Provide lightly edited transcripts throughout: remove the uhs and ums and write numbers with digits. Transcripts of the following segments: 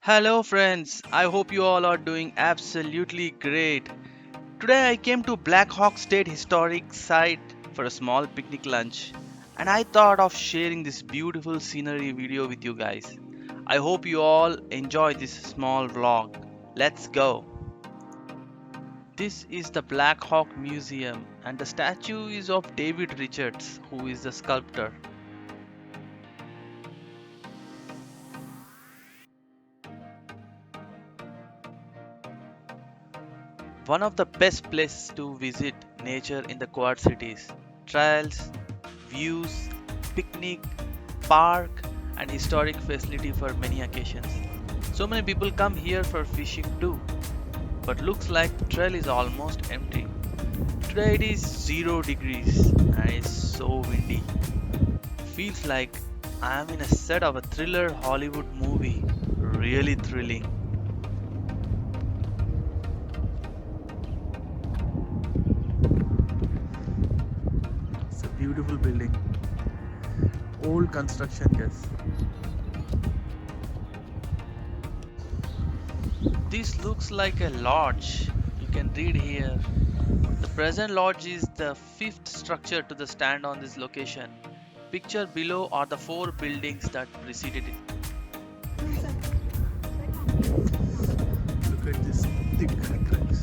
Hello friends, I hope you all are doing absolutely great. Today I came to Blackhawk State Historic Site for a small picnic lunch and I thought of sharing this beautiful scenery video with you guys. I hope you all enjoy this small vlog. Let's go. This is the Blackhawk Museum and the statue is of David Richards, who is the sculptor. One of the best places to visit nature in the Quad Cities. Trails, views, picnic, park, and historic facility for many occasions. So many people come here for fishing too. But looks like trail is almost empty. Today it is 0 degrees and it's so windy. Feels like I am in a set of a thriller Hollywood movie. Really thrilling. It's a beautiful building. Old construction, yes. This looks like a lodge. You can read here. The present lodge is the fifth structure to the stand on this location. Picture below are the four buildings that preceded it. Look at this thick cracks.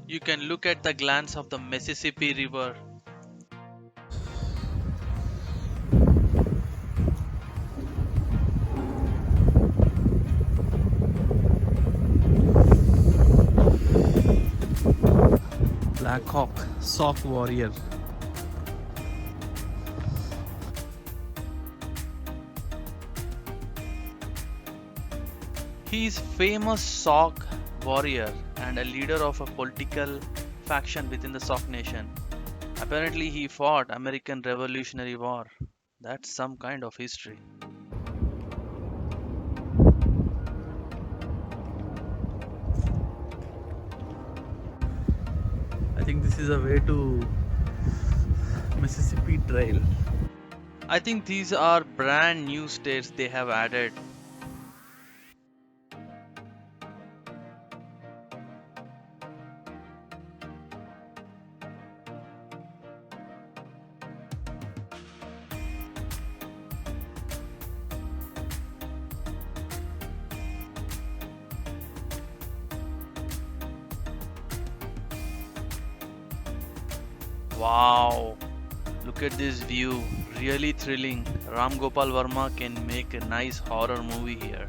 You can look at the glance of the Mississippi River. Blackhawk, soft warrior. He is famous Sauk warrior and a leader of a political faction within the Sauk nation. Apparently he fought American Revolutionary War. That's some kind of history. I think this is a way to Mississippi Trail. I think these are brand new states they have added. Wow, look at this view, really thrilling. Ram Gopal Verma can make a nice horror movie here.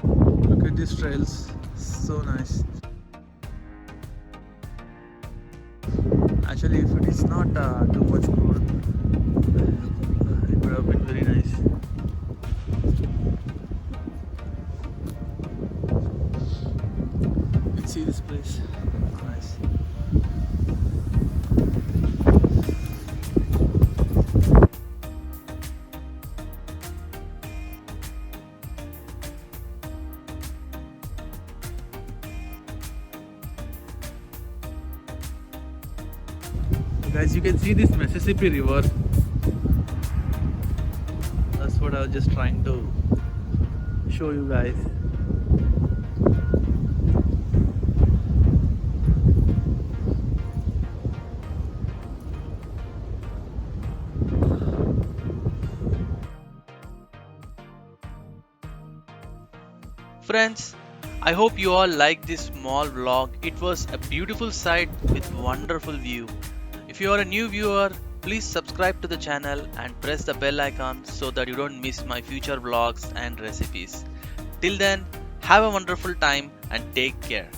Look at these trails, so nice. Actually, if it is not too much cold, it would have been very nice. Let's see this place. Nice. Guys, you can see this Mississippi River. That's what I was just trying to show you guys. Friends, I hope you all liked this small vlog. It was a beautiful sight with wonderful view. If you are a new viewer, please subscribe to the channel and press the bell icon so that you don't miss my future vlogs and recipes. Till then, have a wonderful time and take care.